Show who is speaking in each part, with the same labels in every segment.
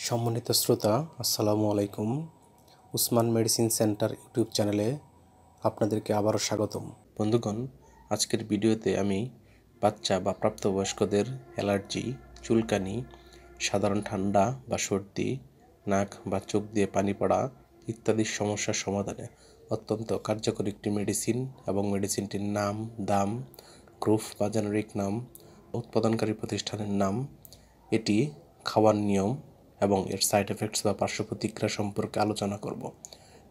Speaker 1: সম্মানিত শ্রোতা, আসসালামু আলাইকুম। উসমান মেডিসিন সেন্টার ইউটিউব চ্যানেলে আপনাদেরকে আবারও স্বাগতম। বন্ধুগণ, আজকের ভিডিওতে আমি বাচ্চা বা প্রাপ্তবয়স্কদের অ্যালার্জি, চুলকানি, সাধারণ ঠান্ডা বা সর্দি, নাক বা চোখ দিয়ে পানি পড়া ইত্যাদি সমস্যার সমাধানে অত্যন্ত কার্যকরী একটি মেডিসিন এবং মেডিসিনটির নাম, দাম, গ্রুপ বা জেনারিক নাম, উৎপাদনকারী প্রতিষ্ঠানের নাম, এটি খাওয়ার নিয়ম এবং এর সাইড এফেক্টস বা পার্শ্ব প্রতিক্রিয়া সম্পর্কে আলোচনা করব।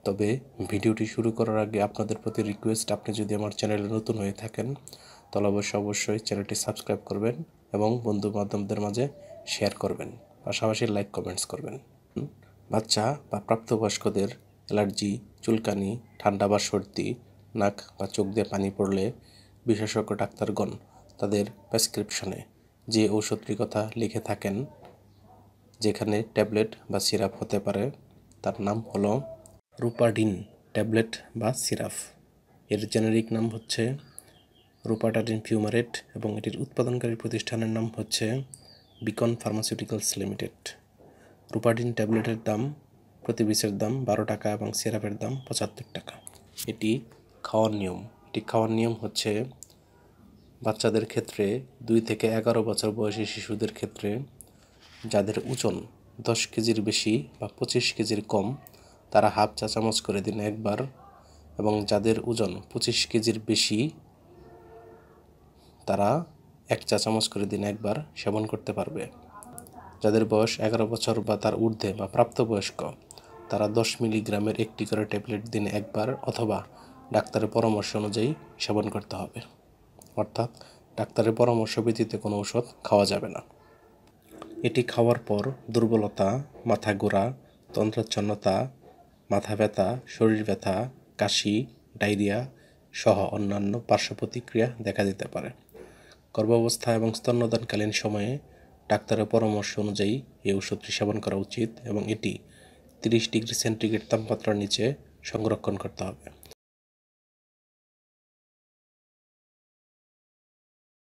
Speaker 1: তবে ভিডিওটি শুরু করার আগে আপনাদের প্রতি রিকোয়েস্ট, আপনি যদি আমার চ্যানেলে নতুন হয়ে থাকেন তাহলে অবশ্যই চ্যানেলটি সাবস্ক্রাইব করবেন এবং বন্ধু বান্ধবদের মাঝে শেয়ার করবেন, পাশাপাশি লাইক কমেন্টস করবেন। বাচ্চা বা প্রাপ্তবয়স্কদের অ্যালার্জি, চুলকানি, ঠান্ডা বা সর্দি, নাক বা চোখ দিয়ে পানি পড়লে বিশেষজ্ঞ ডাক্তারগণ তাদের প্রেসক্রিপশনে যে ঔষধটির কথা লিখে থাকেন, যেখানে ট্যাবলেট বা সিরাপ হতে পারে, তার নাম হলো রুপাডিন ট্যাবলেট বা সিরাপ। এর জেনেরিক নাম হচ্ছে রুপাটাডিন ফিউমারেট এবং এটির উৎপাদনকারী প্রতিষ্ঠানের নাম হচ্ছে বিকন ফার্মাসিউটিক্যালস লিমিটেড। রুপাডিন ট্যাবলেটের দাম, প্রতি পিসের দাম 12 টাকা এবং সিরাপের দাম 75 টাকা। এটি খাওয়ার নিয়ম হচ্ছে বাচ্চাদের ক্ষেত্রে 2 থেকে 11 বছর বয়সী শিশুদের ক্ষেত্রে যাদের ওজন 10 কেজির বেশি বা 25 কেজির কম, তারা হাফ চা চামচ করে দিন একবার, এবং যাদের ওজন 25 কেজির বেশি তারা 1 চা চামচ করে দিন একবার সেবন করতে পারবে। যাদের বয়স 11 বছর বা তার ঊর্ধ্বে বা প্রাপ্তবয়স্ক, তারা 10 মিলিগ্রামের একটি করে ট্যাবলেট দিনে একবার অথবা ডাক্তারের পরামর্শ অনুযায়ী সেবন করতে হবে। অর্থাৎ ডাক্তারের পরামর্শ ব্যতীত কোনো ওষুধ খাওয়া যাবে না। এটি খাওয়ার পর দুর্বলতা, মাথা ঘোরা, তন্দ্রাচ্ছন্নতা, মাথা ব্যথা, শরীর ব্যথা, কাশি, ডায়রিয়া সহ অন্যান্য পার্শ্ব প্রতিক্রিয়া দেখা দিতে পারে। গর্ভাবস্থা এবং স্তন্যদানকালীন সময়ে ডাক্তারের পরামর্শ অনুযায়ী এই ওষুধটি সেবন করা উচিত এবং এটি 30 ডিগ্রি সেন্টিগ্রেড তাপমাত্রার নিচে সংরক্ষণ করতে হবে।